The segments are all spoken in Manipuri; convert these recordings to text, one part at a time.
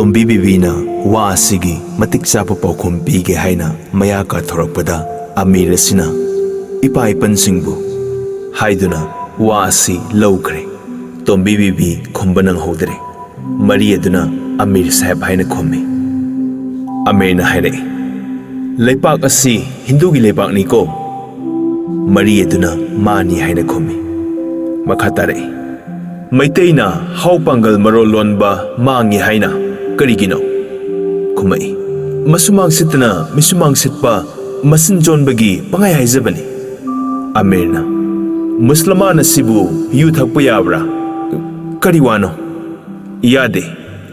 ꯇꯣꯝꯕꯤ ꯕꯤꯕꯤꯅ ꯋꯥ ꯑꯁꯤꯒꯤ ꯃꯇꯤꯛ ꯆꯥꯕ ꯄꯥꯎꯈꯨꯝ ꯄꯤꯒꯦ ꯍꯥꯏꯅ ꯃꯌꯥ ꯀꯥꯊꯣꯔꯛꯄꯗ ꯑꯃꯤꯔ ꯑꯁꯤꯅ ꯏꯄꯥ ꯏꯄꯟꯁꯤꯡꯕꯨ ꯍꯥꯏꯗꯨꯅ ꯋꯥ ꯑꯁꯤ ꯂꯧꯈ꯭ꯔꯦ꯫ ꯇꯣꯝꯕꯤ ꯕꯤꯕꯤ ꯈꯨꯝꯕ ꯅꯪꯍꯧꯗ꯭ꯔꯦ꯫ ꯃꯔꯤ ꯑꯗꯨꯅ ꯑꯃꯤꯔ ꯁꯥꯍꯦꯕ ꯍꯥꯏꯅ ꯈꯨꯝꯃꯤ꯫ ꯑꯃꯤꯔꯅ ꯍꯥꯏꯔꯛꯏ, ꯂꯩꯄꯥꯛ ꯑꯁꯤ ꯍꯤꯟꯗꯨꯒꯤ ꯂꯩꯄꯥꯛꯅꯤꯀꯣ? ꯃꯔꯤ ꯑꯗꯨꯅ ꯃꯥꯅꯤ ꯍꯥꯏꯅ ꯈꯨꯝꯃꯤ꯫ ꯃꯈꯥ ꯇꯥꯔꯛꯏ, ꯃꯩꯇꯩꯅ ꯍꯥꯎ ꯄꯥꯡꯒꯜ ꯃꯔꯣꯜ ꯂꯣꯟꯕ ꯃꯥꯡꯉꯤ ꯍꯥꯏꯅ ꯀꯔꯤꯒꯤꯅꯣ? ꯈꯨꯝꯃꯛꯏ, ꯃꯁꯨꯃꯥꯡ ꯁꯤꯠꯇꯅ ꯃꯤꯁꯨꯃꯥꯡ ꯁꯤꯠꯄ ꯃꯆꯤꯟ ꯆꯣꯟꯕꯒꯤ ꯄꯪꯍꯥꯏ ꯍꯥꯏꯖꯕꯅꯤ꯫ ꯑꯃꯤꯔꯅ, ꯃꯨꯁꯜꯃꯥꯟ ꯑꯁꯤꯕꯨ ꯌꯨ ꯊꯛꯄ ꯌꯥꯕ꯭ꯔꯥ? ꯀꯔꯤ ꯋꯥꯅꯣ? ꯌꯥꯗꯦ꯫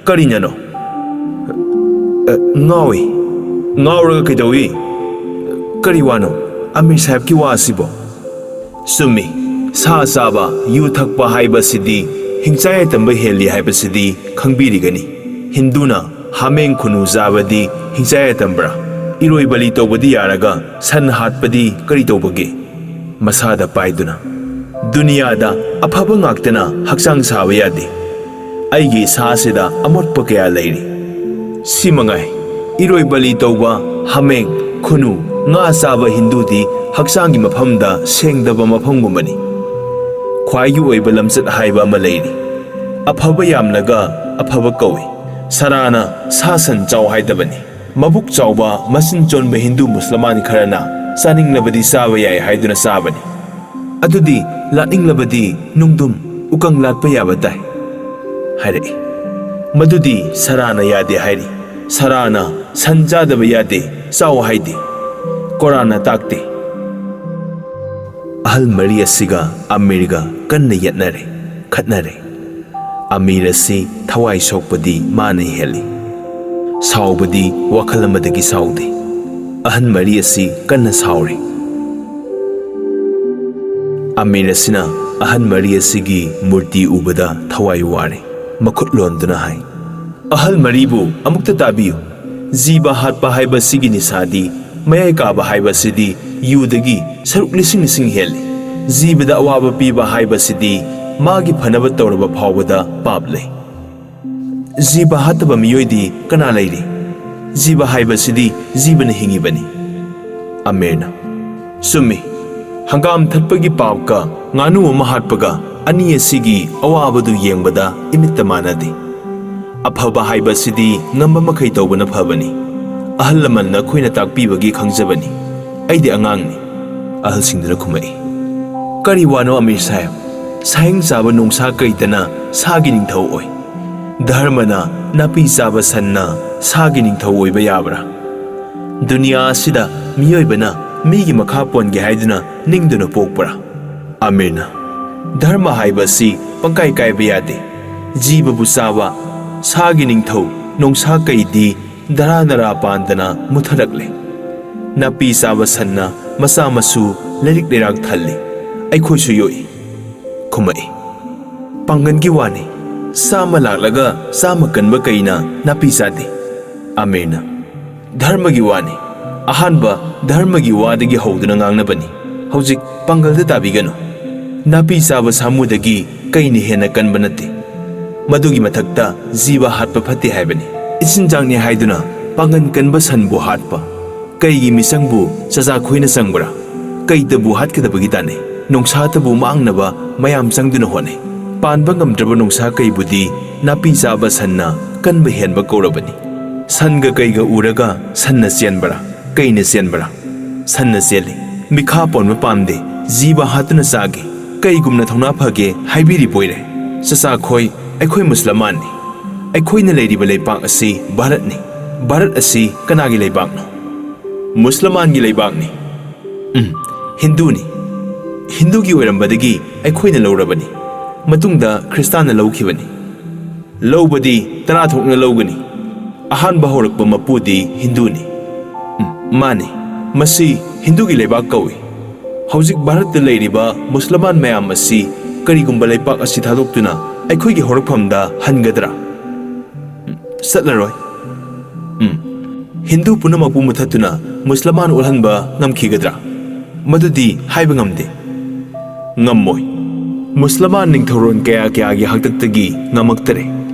ꯀꯔꯤꯅꯅꯣ? ꯉꯥꯎꯏ꯫ ꯉꯥꯎꯔꯒ ꯀꯩꯗꯧꯏ? ꯀꯔꯤ ꯋꯥꯅꯣ ꯑꯃꯤꯔ ꯁꯥꯍꯦꯕꯀꯤ ꯋꯥ ꯑꯁꯤꯕꯣ? ꯆꯨꯝꯃꯤ, ꯁꯥ ꯆꯥꯕ ꯌꯨ ꯊꯛꯄ ꯍꯥꯏꯕꯁꯤꯗꯤ ꯍꯤꯡꯆꯥ ꯌꯥꯏꯇꯝꯕ ꯍꯦꯜꯂꯤ ꯍꯥꯏꯕꯁꯤꯗꯤ ꯈꯪꯕꯤꯔꯤꯒꯅꯤ꯫ ꯍꯤꯟꯗꯨꯅ ꯍꯥꯃꯦꯡ ꯈꯨꯅꯨ ꯆꯥꯕꯗꯤ ꯍꯤꯡꯆꯥ ꯌꯥꯏꯇꯝꯕ꯭ꯔꯥ? ꯏꯔꯣꯏ ꯕꯂꯤ ꯇꯧꯕꯗꯤ ꯌꯥꯔꯒ ꯁꯟ ꯍꯥꯠꯄꯗꯤ ꯀꯔꯤ ꯇꯧꯕꯒꯦ? ꯃꯁꯥꯗ ꯄꯥꯏꯗꯨꯅ ꯗꯨꯅꯤꯌꯥꯗ ꯑꯐꯕ ꯉꯥꯛꯇꯅ ꯍꯛꯆꯥꯡ ꯁꯥꯕ ꯌꯥꯗꯦ꯫ ꯑꯩꯒꯤ ꯏꯁꯥꯁꯤꯗ ꯑꯃꯣꯠꯄ ꯀꯌꯥ ꯂꯩꯔꯤ꯫ ꯁꯤ ꯃꯉꯥꯏ, ꯏꯔꯣꯏ ꯕꯂꯤ ꯇꯧꯕ ꯍꯥꯃꯦꯡ ꯈꯨꯅꯨ ꯉꯥ ꯆꯥꯕ ꯍꯤꯟꯗꯨꯗꯤ ꯍꯛꯆꯥꯡꯒꯤ ꯃꯐꯝꯗ ꯁꯦꯡꯗꯕ ꯃꯐꯝꯒꯨꯝꯕꯅꯤ꯫ ꯈ꯭ꯋꯥꯏꯒꯤ ꯑꯣꯏꯕ ꯂꯝꯆꯠ ꯍꯥꯏꯕ ꯑꯃ ꯂꯩꯔꯤ꯫ ꯑꯐꯕ ꯌꯥꯝꯂꯒ ꯑꯐꯕ ꯀꯧꯏ꯫ ꯁꯔꯥꯅ ꯁꯥ ꯁꯟ ꯆꯥꯎ ꯍꯥꯏꯗꯕꯅꯤ꯫ ꯃꯕꯨꯛ ꯆꯥꯎꯕ ꯃꯆꯤꯟ ꯆꯣꯟꯕ ꯍꯤꯟꯗꯨ ꯃꯨꯁꯜꯃꯥꯟ ꯈꯔꯅ ꯆꯥꯅꯤꯡꯂꯕꯗꯤ ꯆꯥꯕ ꯌꯥꯏ ꯍꯥꯏꯗꯨꯅ ꯆꯥꯕꯅꯤ꯫ ꯑꯗꯨꯗꯤ ꯂꯥꯠꯅꯤꯡꯂꯕꯗꯤ ꯅꯨꯡꯗꯨꯝ ꯎꯀꯪ ꯂꯥꯠꯄ ꯌꯥꯕ ꯇꯥꯏ ꯍꯥꯏꯔꯛꯏ꯫ ꯃꯗꯨꯗꯤ ꯁꯔꯥꯅ ꯌꯥꯗꯦ ꯍꯥꯏꯔꯤ꯫ ꯁꯔꯥꯅ ꯁꯟ ꯆꯥꯗꯕ ꯌꯥꯗꯦ ꯆꯥꯎ ꯍꯥꯏꯗꯦ꯫ ꯀꯣꯔꯥꯟꯅ ꯇꯥꯛꯇꯦ꯫ ꯑꯍꯜ ꯃꯔꯤ ꯑꯁꯤꯒ ꯑꯃꯤꯔꯒ ꯀꯟꯅ ꯌꯦꯠꯅꯔꯦ, ꯈꯠꯅꯔꯦ꯫ ꯑꯃꯤꯔ ꯑꯁꯤ ꯊꯋꯥꯏ ꯁꯣꯛꯄꯗꯤ ꯃꯥꯅ ꯍꯦꯜꯂꯤ꯫ ꯁꯥꯎꯕꯗꯤ ꯋꯥꯈꯜ ꯑꯃꯗꯒꯤ ꯁꯥꯎꯗꯦ꯫ ꯑꯍꯜ ꯃꯔꯤ ꯑꯁꯤ ꯀꯟꯅ ꯁꯥꯎꯔꯦ꯫ ꯑꯃꯤꯔ ꯑꯁꯤꯅ ꯑꯍꯜ ꯃꯔꯤ ꯑꯁꯤꯒꯤ ꯃꯨꯔꯇꯤ ꯎꯕꯗ ꯊꯋꯥꯏ ꯋꯥꯔꯦ꯫ ꯃꯈꯨꯠ ꯂꯣꯟꯗꯨꯅ ꯍꯥꯏ, ꯑꯍꯜ ꯃꯔꯤꯕꯨ ꯑꯃꯨꯛꯇ ꯇꯥꯕꯤꯌꯨ꯫ ꯖꯤꯕ ꯍꯥꯠꯄ ꯍꯥꯏꯕꯁꯤꯒꯤ ꯅꯤꯁꯥꯗꯤ ꯃꯌꯥꯏ ꯀꯥꯕ ꯍꯥꯏꯕꯁꯤꯗꯤ ꯌꯨꯗꯒꯤ ꯁꯔꯨꯛ ꯂꯤꯁꯤꯡ ꯂꯤꯁꯤꯡ ꯍꯦꯜꯂꯤ꯫ ꯖꯤꯕꯗ ꯑꯋꯥꯕ ꯄꯤꯕ ꯍꯥꯏꯕꯁꯤꯗꯤ ꯃꯥꯒꯤ ꯐꯅꯕ ꯇꯧꯔꯕ ꯐꯥꯎꯕꯗ ꯄꯥꯞ ꯂꯩ꯫ ꯖꯤꯕ ꯍꯥꯠꯇꯕ ꯃꯤꯑꯣꯏꯗꯤ ꯀꯅꯥ ꯂꯩꯔꯤ? ꯖꯤꯕ ꯍꯥꯏꯕꯁꯤꯗꯤ ꯖꯤꯕꯅ ꯍꯤꯡꯉꯤꯕꯅꯤ꯫ ꯑꯃꯤꯔꯅ, ꯆꯨꯝꯃꯤ꯫ ꯍꯪꯒꯥꯝ ꯊꯠꯄꯒꯤ ꯄꯥꯞꯀ ꯉꯥꯅꯨ ꯑꯃ ꯍꯥꯠꯄꯒ ꯑꯅꯤ ꯑꯁꯤꯒꯤ ꯑꯋꯥꯕꯗꯨ ꯌꯦꯡꯕꯗ ꯏꯃꯤꯠꯇ ꯃꯥꯟꯅꯗꯦ꯫ ꯑꯐꯕ ꯍꯥꯏꯕꯁꯤꯗꯤ ꯉꯝꯕ ꯃꯈꯩ ꯇꯧꯕꯅ ꯐꯕꯅꯤ꯫ ꯑꯍꯜ ꯂꯃꯟꯅ ꯑꯩꯈꯣꯏꯅ ꯇꯥꯛꯄꯤꯕꯒꯤ ꯈꯪꯖꯕꯅꯤ꯫ ꯑꯩꯗꯤ ꯑꯉꯥꯡꯅꯤ꯫ ꯑꯍꯜꯁꯤꯡꯗꯨꯅ ꯈꯨꯝꯃꯛꯏ, ꯀꯔꯤ ꯋꯥꯅꯣ ꯑꯃꯤꯔ ꯁꯥꯍꯦꯕ? ꯁꯥꯍꯤꯡ ꯆꯥꯕ ꯅꯣꯡꯁꯥ ꯀꯩꯇꯅ ꯁꯥꯒꯤ ꯅꯤꯡꯊꯧ ꯑꯣꯏ꯫ ꯙꯔꯃꯅ ꯅꯥꯄꯤ ꯆꯥꯕ ꯁꯟꯅ ꯁꯥꯒꯤ ꯅꯤꯡꯊꯧ ꯑꯣꯏꯕ ꯌꯥꯕ꯭ꯔꯥ? ꯗꯨꯅꯤꯌꯥ ꯑꯁꯤꯗ ꯃꯤꯑꯣꯏꯕꯅ ꯃꯤꯒꯤ ꯃꯈꯥ ꯄꯣꯟꯒꯦ ꯍꯥꯏꯗꯨꯅ ꯅꯤꯡꯗꯨꯅ ꯄꯣꯛꯄ꯭ꯔꯥ? ꯑꯃꯤꯔꯅ, ꯙꯔꯃ ꯍꯥꯏꯕꯁꯤ ꯄꯪꯀꯥꯏ ꯀꯥꯏꯕ ꯌꯥꯗꯦ꯫ ꯖꯤꯕꯕꯨ ꯆꯥꯕ ꯁꯥꯒꯤ ꯅꯤꯡꯊꯧ ꯅꯣꯡꯁꯥ ꯀꯩꯗꯤ ꯙꯔꯥ ꯅꯔꯥ ꯄꯥꯟꯗꯅ ꯃꯨꯊꯔꯛꯂꯦ꯫ ꯅꯥꯄꯤ ꯆꯥꯕ ꯁꯟꯅ ꯃꯆꯥ ꯃꯁꯨ ꯂꯩꯔꯤꯛ ꯂꯩꯔꯥꯛ ꯊꯜꯂꯤ꯫ ꯑꯩꯈꯣꯏꯁꯨ ꯌꯣꯛꯏ꯫ ꯈꯨꯝꯃꯛꯏ, ꯄꯥꯡꯒꯟꯒꯤ ꯋꯥꯅꯤ꯫ ꯆꯥꯝꯃ ꯂꯥꯛꯂꯒ ꯆꯥꯝꯃ ꯀꯟꯕ ꯀꯩꯅ ꯅꯥꯄꯤ ꯆꯥꯗꯦ꯫ ꯑꯃꯤꯔꯅ, ꯙꯔꯃꯒꯤ ꯋꯥꯅꯤ꯫ ꯑꯍꯥꯟꯕ ꯙꯔꯃꯒꯤ ꯋꯥꯗꯒꯤ ꯍꯧꯗꯨꯅ ꯉꯥꯡꯅꯕꯅꯤ꯫ ꯍꯧꯖꯤꯛ ꯄꯥꯡꯒꯜꯗ ꯇꯥꯕꯤꯒꯅꯨ꯫ ꯅꯥꯄꯤ ꯆꯥꯕ ꯁꯥꯃꯨꯗꯒꯤ ꯀꯩꯅ ꯍꯦꯟꯅ ꯀꯟꯕ ꯅꯠꯇꯦ꯫ ꯃꯗꯨꯒꯤ ꯃꯊꯛꯇ ꯖꯤꯕ ꯍꯥꯠꯄ ꯐꯠꯇꯦ ꯍꯥꯏꯕꯅꯤ꯫ ꯏꯆꯤꯟꯖꯥꯛꯅꯤ ꯍꯥꯏꯗꯨꯅ ꯄꯥꯡꯒꯟ ꯀꯟꯕ ꯁꯟꯕꯨ ꯍꯥꯠꯄ ꯀꯩꯒꯤ ꯃꯤꯆꯪꯕꯨ ꯆꯖꯥꯈꯣꯏꯅ ꯆꯪꯕ꯭ꯔꯥ? ꯀꯩꯇꯕꯨ ꯍꯥꯠꯀꯗꯕꯒꯤ ꯇꯥꯟꯅꯩ꯫ ꯅꯣꯡꯁꯥꯇꯕꯨ ꯃꯥꯡꯅꯕ ꯃꯌꯥꯝ ꯆꯪꯗꯨꯅ ꯍꯣꯠꯅꯩ꯫ ꯄꯥꯟꯕ ꯉꯝꯗ꯭ꯔꯕ ꯅꯣꯡꯁꯥ ꯀꯩꯕꯨꯗꯤ ꯅꯥꯄꯤ ꯆꯥꯕ ꯁꯟꯅ ꯀꯟꯕ ꯍꯦꯟꯕ ꯀꯧꯔꯕꯅꯤ꯫ ꯁꯟꯒ ꯀꯩꯒ ꯎꯔꯒ ꯁꯟꯅ ꯆꯦꯟꯕ꯭ꯔꯥ? ꯀꯩꯅ ꯆꯦꯟꯕ꯭ꯔꯥ? ꯁꯟꯅ ꯆꯦꯜꯂꯤ꯫ ꯃꯤꯈꯥ ꯄꯣꯟꯕ ꯄꯥꯝꯗꯦ꯫ ꯖꯤꯕ ꯍꯥꯠꯇꯨꯅ ꯆꯥꯒꯦ꯫ ꯀꯩꯒꯨꯝꯅ ꯊꯧꯅꯥ ꯐꯒꯦ ꯍꯥꯏꯕꯤꯔꯤꯕꯣꯏꯔꯦ? ꯆꯆꯥꯈꯣꯏ, ꯑꯩꯈꯣꯏ ꯃꯨꯁꯜꯃꯥꯟꯅꯤ꯫ ꯑꯩꯈꯣꯏꯅ ꯂꯩꯔꯤꯕ ꯂꯩꯄꯥꯛ ꯑꯁꯤ ꯚꯥꯔꯠꯅꯤ꯫ ꯚꯥꯔꯠ ꯑꯁꯤ ꯀꯅꯥꯒꯤ ꯂꯩꯕꯥꯛꯅꯣ? ꯃꯨꯁꯜꯃꯥꯟꯒꯤ ꯂꯩꯕꯥꯛꯅꯤ꯫ ꯍꯤꯟꯗꯨꯅꯤ꯫ ꯍꯤꯟꯗꯨꯒꯤ ꯑꯣꯏꯔꯝꯕꯗꯒꯤ ꯑꯩꯈꯣꯏꯅ ꯂꯧꯔꯕꯅꯤ꯫ ꯃꯇꯨꯡꯗ ꯈ꯭ꯔꯤꯁꯇꯥꯟꯅ ꯂꯧꯈꯤꯕꯅꯤ꯫ ꯂꯧꯕꯗꯤ 10 ꯊꯣꯛꯅ ꯂꯧꯒꯅꯤ꯫ ꯑꯍꯥꯟꯕ ꯍꯧꯔꯛꯄ ꯃꯄꯨꯗꯤ ꯍꯤꯟꯗꯨꯅꯤ꯫ ꯃꯥꯅꯤ, ꯃꯁꯤ ꯍꯤꯟꯗꯨꯒꯤ ꯂꯩꯕꯥꯛ ꯀꯧꯏ꯫ ꯍꯧꯖꯤꯛ ꯚꯥꯔꯠꯇ ꯂꯩꯔꯤꯕ ꯃꯨꯁꯜꯃꯥꯟ ꯃꯌꯥꯝ ꯑꯁꯤ ꯀꯔꯤꯒꯨꯝꯕ ꯂꯩꯄꯥꯛ ꯑꯁꯤ ꯊꯥꯗꯣꯛꯇꯨꯅ ꯑꯩꯈꯣꯏꯒꯤ ꯍꯧꯔꯛꯐꯝꯗ ꯍꯟꯒꯗ꯭ꯔꯥ? ꯆꯠꯂꯔꯣꯏ꯫ ꯍꯤꯟꯗꯨ ꯄꯨꯝꯅꯃꯛꯄꯨ ꯃꯨꯊꯠꯇꯨꯅ ꯃꯨꯁꯜꯃꯥꯟ ꯑꯣꯜꯍꯟꯕ ꯉꯝꯈꯤꯒꯗ꯭ꯔꯥ? ꯃꯗꯨꯗꯤ ꯍꯥꯏꯕ ꯉꯝꯗꯦ꯫ ꯉꯝꯃꯣꯏ꯫ ꯃꯨꯁꯜꯃꯥꯟ ꯅꯤꯡꯊꯧꯔꯣꯟ ꯀꯌꯥ ꯀꯌꯥꯒꯤ ꯍꯥꯛꯇꯛꯇꯒꯤ ꯉꯝꯃꯛꯇꯔꯦ꯫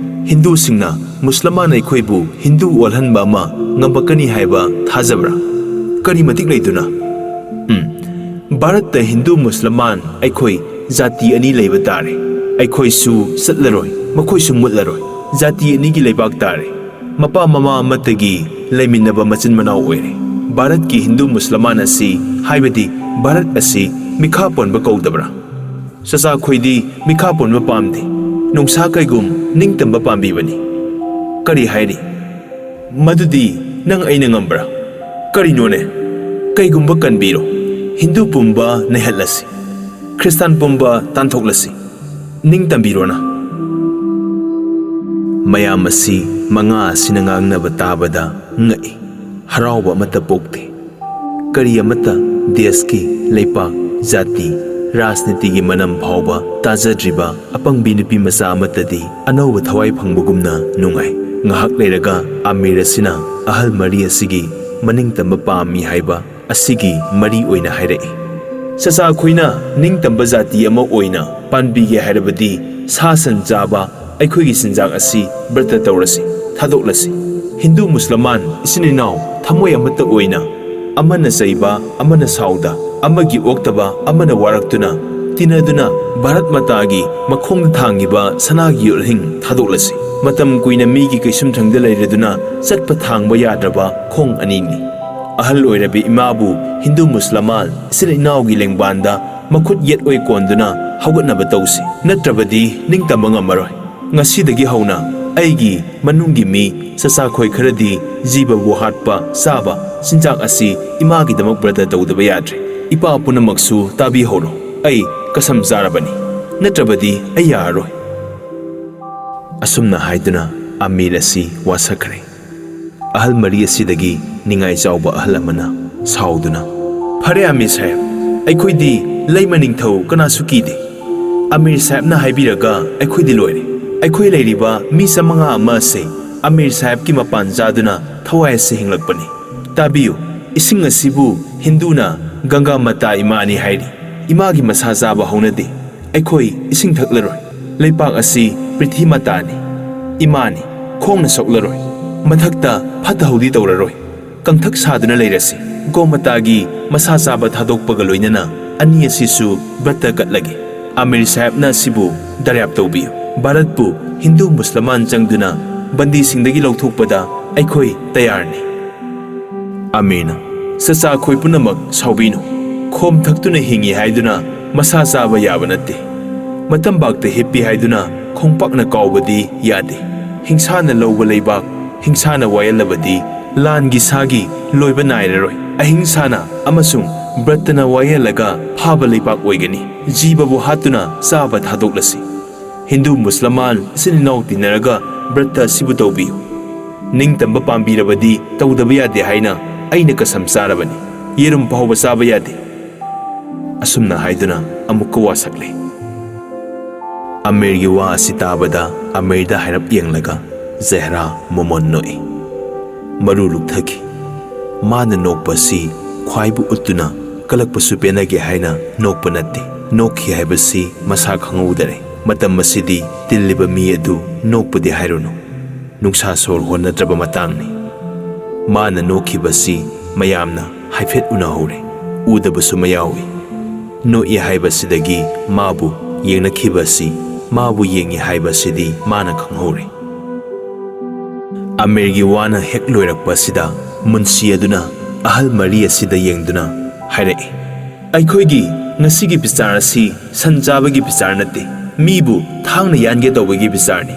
ꯍꯤꯟꯗꯨꯁꯤꯡꯅ Musliman ꯑꯩꯈꯣꯏꯕꯨ Hindu ꯑꯣꯜꯍꯟꯕ ꯑꯃ ꯉꯝꯕꯀꯅꯤ ꯍꯥꯏꯕ ꯊꯥꯖꯕ꯭ꯔꯥ? ꯀꯔꯤ ꯃꯇꯤꯛ ꯂꯩꯗꯨꯅ? ꯚꯥꯔꯠꯇ Hindu Musliman ꯑꯩꯈꯣꯏ ꯖꯥꯇꯤ ꯑꯅꯤ ꯂꯩꯕ ꯇꯥꯔꯦ. ꯑꯩꯈꯣꯏꯁꯨ ꯆꯠꯂꯔꯣꯏ, ꯃꯈꯣꯏꯁꯨ ꯃꯨꯠꯂꯔꯣꯏ. ꯖꯥꯇꯤ ꯑꯅꯤꯒꯤ ꯂꯩꯕꯥꯛ ꯇꯥꯔꯦ. ꯃꯄꯥ ꯃꯃꯥ ꯑꯃꯠꯇꯒꯤ ꯂꯩꯃꯤꯟꯅꯕ ꯃꯆꯤꯟ ꯃꯅꯥꯎ ꯑꯣꯏꯔꯦ. ꯚꯥꯔꯠꯀꯤ Hindu Musliman ꯑꯁꯤ ꯍꯥꯏꯕꯗꯤ ꯚꯥꯔꯠ ꯑꯁꯤ ꯃꯤꯈꯥ ꯄꯣꯟꯕ ꯀꯧꯗꯕ꯭ꯔꯥ? ꯆꯆꯥꯈꯣꯏꯗꯤ ꯃꯤꯈꯥ ꯄꯣꯟꯕ ꯄꯥꯝꯗꯦ. ꯅꯨꯡꯁꯥ ꯀꯩꯒꯨꯝ ꯅꯤꯡꯇꯝꯕ ꯄꯥꯝꯕꯤꯕꯅꯤ. ꯀꯔꯤ ꯍꯥꯏꯔꯤ? ꯃꯗꯨꯗꯤ ꯅꯪ ꯑꯩꯅ ꯉꯝꯕ꯭ꯔꯥ? ꯀꯔꯤꯅꯣꯅꯦ? ꯀꯩꯒꯨꯝꯕ ꯀꯟꯕꯤꯔꯣ. Hindu ꯄꯨꯝꯕ ꯅꯩꯍꯠꯂꯁꯤ. ꯈ꯭ꯔꯤꯁꯇꯥꯟ ꯄꯨꯝꯕ ꯇꯥꯟꯊꯣꯛꯂꯁꯤ. ꯅꯤꯡꯇꯝꯕꯤꯔꯣꯅ. ꯃꯌꯥꯝ ꯑꯁꯤ ꯃꯉꯥ ꯑꯁꯤꯅ ꯉꯥꯡꯅꯕ ꯇꯥꯕꯗ ꯉꯛꯏ. ꯍꯔꯥꯎꯕ ꯑꯃꯠꯇ ꯄꯣꯛꯇꯦ. ꯀꯔꯤ ꯑꯃꯠꯇ ꯗꯦꯁꯀꯤ, ꯂꯩꯄꯥꯛ, ꯖꯥꯇꯤ, ꯔꯥꯖꯅꯤꯇꯤꯒꯤ ꯃꯅꯝ ꯐꯥꯎꯕ ꯇꯥꯖꯗ꯭ꯔꯤꯕ ꯑꯄꯪꯕꯤ ꯅꯨꯄꯤ ꯃꯆꯥ ꯑꯃꯠꯇꯗꯤ ꯑꯅꯧꯕ ꯊꯋꯥꯏ ꯐꯪꯕꯒꯨꯝꯅ ꯅꯨꯡꯉꯥꯏ. ꯉꯥꯏꯍꯥꯛ ꯂꯩꯔꯒ ꯑꯃꯤꯔ ꯑꯁꯤꯅ ꯑꯍꯜ ꯃꯔꯤ ꯑꯁꯤꯒꯤ ꯃꯅꯤꯡꯇꯝꯕ ꯄꯥꯝꯃꯤ ꯍꯥꯏꯕ ꯑꯁꯤꯒꯤ ꯃꯔꯤ ꯑꯣꯏꯅ ꯍꯥꯏꯔꯛꯏ. ꯆꯆꯥꯈꯣꯏꯅ ꯅꯤꯡꯇꯝꯕ ꯖꯥꯇꯤ ꯑꯃ ꯑꯣꯏꯅ ꯄꯥꯟꯕꯤꯒꯦ ꯍꯥꯏꯔꯕꯗꯤ ꯁꯥ ꯁꯟ ꯆꯥꯕ ꯑꯩꯈꯣꯏꯒꯤ ꯆꯤꯟꯖꯥꯛ ꯑꯁꯤ ꯕ꯭ꯔꯇ ꯇꯧꯔꯁꯤ, ꯊꯥꯗꯣꯛꯂꯁꯤ. Hindu Musliman ꯏꯆꯤꯟ ꯏꯅꯥꯎ ꯊꯃꯣꯏ ꯑꯃꯠꯇ ꯑꯣꯏꯅ ꯑꯃꯅ ꯆꯩꯕ ꯑꯃꯅ ꯁꯥꯎꯗ, ꯑꯃꯒꯤ ꯑꯣꯛꯇꯕ ꯑꯃꯅ ꯋꯥꯔꯛꯇꯨꯅ ꯇꯤꯟꯅꯗꯨꯅ ꯚꯥꯔꯠ ꯃꯇꯥꯒꯤ ꯃꯈꯣꯡꯗ ꯊꯥꯡꯉꯤꯕ ꯁꯅꯥꯒꯤ ꯌꯣꯠꯍꯤꯡ ꯊꯥꯗꯣꯛꯂꯁꯤ. ꯃꯇꯝ ꯀꯨꯏꯅ ꯃꯤꯒꯤ ꯀꯩꯁꯨꯝꯊꯪꯗ ꯂꯩꯔꯗꯨꯅ ꯆꯠꯄ ꯊꯥꯡꯕ ꯌꯥꯗ꯭ꯔꯕ ꯈꯣꯡ ꯑꯅꯤꯅꯤ. ꯑꯍꯜ ꯑꯣꯏꯔꯕꯤ ꯏꯃꯥꯕꯨ Hindu Musliman ꯏꯆꯤꯟ ꯏꯅꯥꯎꯒꯤ ꯂꯦꯡꯕꯥꯟꯗ ꯃꯈꯨꯠ ꯌꯦꯠ ꯑꯣꯏ ꯀꯣꯟꯗꯨꯅ ꯍꯧꯒꯠꯅꯕ ꯇꯧꯁꯤ. ꯅꯠꯇ꯭ꯔꯕꯗꯤ ꯅꯤꯡꯇꯝꯕ ꯉꯝꯃꯔꯣꯏ. ꯉꯁꯤꯗꯒꯤ ꯍꯧꯅ ꯑꯩꯒꯤ ꯃꯅꯨꯡꯒꯤ ꯃꯤ ꯆꯆꯥꯈꯣꯏ ꯈꯔꯗꯤ ꯖꯤꯕꯕꯨ ꯍꯥꯠꯄ, ꯆꯥꯕ ꯆꯤꯟꯖꯥꯛ ꯑꯁꯤ ꯏꯃꯥꯒꯤꯗꯃꯛ ꯕ꯭ꯔꯇ ꯇꯧꯗꯕ ꯌꯥꯗ꯭ꯔꯦ. ꯏꯄꯥ ꯄꯨꯝꯅꯃꯛꯁꯨ ꯇꯥꯕꯤꯍꯧꯔꯣ. ꯑꯩ ꯀꯁꯝ ꯆꯥꯔꯕꯅꯤ. ꯅꯠꯇ꯭ꯔꯕꯗꯤ ꯑꯩ ꯌꯥꯔꯔꯣꯏ. ꯑꯁꯨꯝꯅ ꯍꯥꯏꯗꯨꯅ ꯑꯃꯤꯔ ꯑꯁꯤ ꯋꯥꯁꯛꯈ꯭ꯔꯦ. ꯑꯍꯜ ꯃꯔꯤ ꯑꯁꯤꯗꯒꯤ ꯅꯤꯡꯉꯥꯏ ꯆꯥꯎꯕ ꯑꯍꯜ ꯑꯃꯅ ꯁꯥꯎꯗꯨꯅ, ꯐꯔꯦ ꯑꯃꯤꯔ ꯁꯥꯍꯦꯕ, ꯑꯩꯈꯣꯏꯗꯤ ꯂꯩꯃ ꯅꯤꯡꯊꯧ ꯀꯅꯥꯁꯨ ꯀꯤꯗꯦ. ꯑꯃꯤꯔ ꯁꯥꯍꯦꯕꯅ ꯍꯥꯏꯕꯤꯔꯒ ꯑꯩꯈꯣꯏꯗꯤ ꯂꯣꯏꯔꯦ. ꯑꯩꯈꯣꯏ ꯂꯩꯔꯤꯕ ꯃꯤ 500 ꯑꯃ ꯑꯁꯤ ꯑꯃꯤꯔ ꯁꯥꯍꯦꯕꯀꯤ ꯃꯄꯥꯟ ꯆꯥꯗꯨꯅ ꯊꯋꯥꯏ ꯑꯁꯤ ꯍꯤꯡꯂꯛꯄꯅꯤ. ꯇꯥꯕꯤꯌꯨ, ꯏꯁꯤꯡ ꯑꯁꯤꯕꯨ ꯍꯤꯟꯗꯨꯅ ꯒꯪꯒꯥ ꯃꯇꯥ ꯏꯃꯥꯅꯤ ꯍꯥꯏꯔꯤ. ꯏꯃꯥꯒꯤ ꯃꯁꯥ ꯆꯥꯕ ꯍꯧꯅꯗꯦ. ꯑꯩꯈꯣꯏ ꯏꯁꯤꯡ ꯊꯛꯂꯔꯣꯏ. ꯂꯩꯄꯥꯛ ꯑꯁꯤ ꯄ꯭ꯔꯤꯊꯤ ꯃꯇꯥꯅꯤ, ꯏꯃꯥꯅꯤ, ꯈꯣꯡꯅ ꯁꯣꯛꯂꯔꯣꯏ. ꯃꯊꯛꯇ ꯐꯠꯇ ꯍꯧꯗꯤ ꯇꯧꯔꯔꯣꯏ. ꯀꯪꯊꯛ ꯁꯥꯗꯨꯅ ꯂꯩꯔꯁꯤ. ꯒꯣꯃꯇꯥꯒꯤ ꯃꯁꯥ ꯆꯥꯕ ꯊꯥꯗꯣꯛꯄꯒ ꯂꯣꯏꯅꯅ ꯑꯅꯤ ꯑꯁꯤꯁꯨ ꯕ꯭ꯔꯇ ꯀꯠꯂꯒꯦ. ꯑꯃꯤꯔ ꯁꯥꯍꯦꯕꯅ ꯑꯁꯤꯕꯨ ꯗꯔꯌꯥꯞ ꯇꯧꯕꯤꯌꯨ. ꯚꯥꯔꯠꯄꯨ Hindu Musliman ꯆꯪꯗꯨꯅ ꯕꯟꯗꯤꯁꯤꯡꯗꯒꯤ ꯂꯧꯊꯣꯛꯄꯗ ꯑꯩꯈꯣꯏ ꯇꯌꯥꯔꯅꯤ. ꯑꯃꯤꯔꯅ, ꯆꯆꯥꯈꯣꯏ ꯄꯨꯝꯅꯃꯛ ꯁꯥꯎꯕꯤꯅꯨ. ꯈꯣꯝ ꯊꯛꯇꯨꯅ ꯍꯤꯡꯉꯤ ꯍꯥꯏꯗꯨꯅ ꯃꯁꯥ ꯆꯥꯕ ꯌꯥꯕ ꯅꯠꯇꯦ. ꯃꯇꯝꯕꯥꯛꯇ ꯍꯤꯞꯄꯤ ꯍꯥꯏꯗꯨꯅ ꯈꯣꯡꯄꯥꯛꯅ ꯀꯥꯎꯕꯗꯤ ꯌꯥꯗꯦ. ꯍꯤꯡꯁꯥꯅ ꯂꯧꯕ ꯂꯩꯕꯥꯛ, ꯍꯤꯡꯁꯥꯅ ꯋꯥꯌꯦꯜꯂꯕꯗꯤ ꯂꯥꯟꯒꯤ ꯁꯥꯒꯤ ꯂꯣꯏꯕ ꯅꯥꯏꯔꯔꯣই. ꯑꯍꯤꯡꯁꯥꯅ ꯑꯃꯁꯨꯡ ꯕ꯭ꯔꯇꯅ ꯋꯥꯌꯦꯜꯂꯒ ꯐꯥꯕ ꯂꯩꯕꯥꯛ ꯑꯣꯏꯒꯅꯤ. ꯖꯤꯕꯕꯨ ꯍꯥꯠꯇꯨꯅ ꯆꯥꯕ ꯊꯥꯗꯣꯛꯂꯁꯤ. Hindu Musliman ꯏꯆꯤꯟ ꯏꯅꯥꯎ ꯇꯤꯟꯅꯔꯒ ꯕ꯭ꯔꯇ ꯑꯁꯤꯕꯨ ꯇꯧꯕꯤꯌꯨ. ꯅꯤꯡꯇꯝꯕ ꯄꯥꯝꯕꯤꯔꯕꯗꯤ ꯇꯧꯗꯕ ꯌꯥꯗꯦ ꯍꯥꯏꯅ ꯑꯩꯅ ꯀꯁꯝ ꯆꯥꯔꯕꯅꯤ. ꯌꯦꯔꯨꯝ ꯐꯥꯎꯕ ꯆꯥꯕ ꯌꯥꯗꯦ. ꯑꯁꯨꯝꯅ ꯍꯥꯏꯗꯨꯅ ꯑꯃꯨꯛꯀ ꯋꯥꯁꯛꯂꯦ. ꯑꯃꯤꯔꯒꯤ ꯋꯥ ꯑꯁꯤ ꯇꯥꯕꯗ ꯑꯃꯤꯔꯗ ꯍꯥꯏꯔꯞ ꯌꯦꯡꯂꯒ ꯖꯍꯔꯥ ꯃꯣꯃꯣꯟ ꯅꯣꯛꯏ. ꯃꯔꯨ ꯂꯨꯛꯊꯈꯤ. ꯃꯥꯅ ꯅꯣꯛꯄ ꯑꯁꯤ ꯈ꯭ꯋꯥꯏꯕꯨ ꯎꯠꯇꯨꯅ ꯀꯂꯛꯄꯁꯨ ꯄꯦꯟꯅꯒꯦ ꯍꯥꯏꯅ ꯅꯣꯛꯄ ꯅꯠꯇꯦ. ꯅꯣꯛꯈꯤ ꯍꯥꯏꯕꯁꯤ ꯃꯁꯥ ꯈꯪꯍꯧꯗꯔꯦ. ꯃꯇꯝ ꯑꯁꯤꯗꯤ ꯇꯤꯜꯂꯤꯕ ꯃꯤ ꯑꯗꯨ ꯅꯣꯛꯄꯗꯤ ꯍꯥꯏꯔꯨꯅꯨ. ꯅꯨꯡꯁꯥ ꯁꯣꯔ ꯍꯣꯟꯅꯗ꯭ꯔꯕ ꯃꯇꯥꯡꯅꯤ. ꯃꯥꯅ ꯅꯣꯛꯈꯤꯕꯁꯤ ꯃꯌꯥꯝꯅ ꯍꯥꯏꯐꯦꯠ ꯎꯅꯍꯧꯔꯦ. ꯎꯗꯕꯁꯨ ꯃꯌꯥꯎꯏ. ꯅꯣꯛꯏ ꯍꯥꯏꯕꯁꯤꯗꯒꯤ ꯃꯥꯕꯨ ꯌꯦꯡꯅꯈꯤꯕꯁꯤ, ꯃꯥꯕꯨ ꯌꯦꯡꯉꯤ ꯍꯥꯏꯕꯁꯤꯗꯤ ꯃꯥꯅ ꯈꯪꯍꯧꯔꯦ. ꯑꯃꯤꯔꯒꯤ ꯋꯥꯅ ꯍꯦꯛ ꯂꯣꯏꯔꯛꯄꯁꯤꯗ ꯃꯨꯟꯁꯤ ꯑꯗꯨꯅ ꯑꯍꯜ ꯃꯔꯤ ꯑꯁꯤꯗ ꯌꯦꯡꯗꯨꯅ ꯍꯥꯏꯔꯛꯏ. ꯑꯩꯈꯣꯏꯒꯤ ꯉꯁꯤꯒꯤ ꯕꯤꯆꯥꯔ ꯑꯁꯤ ꯁꯟ ꯆꯥꯕꯒꯤ ꯕꯤꯆꯥꯔ ꯅꯠꯇꯦ. ꯃꯤꯕꯨ ꯊꯥꯡꯅ ꯌꯥꯟꯒꯦ ꯇꯧꯕꯒꯤ ꯕꯤꯆꯥꯔꯅꯤ.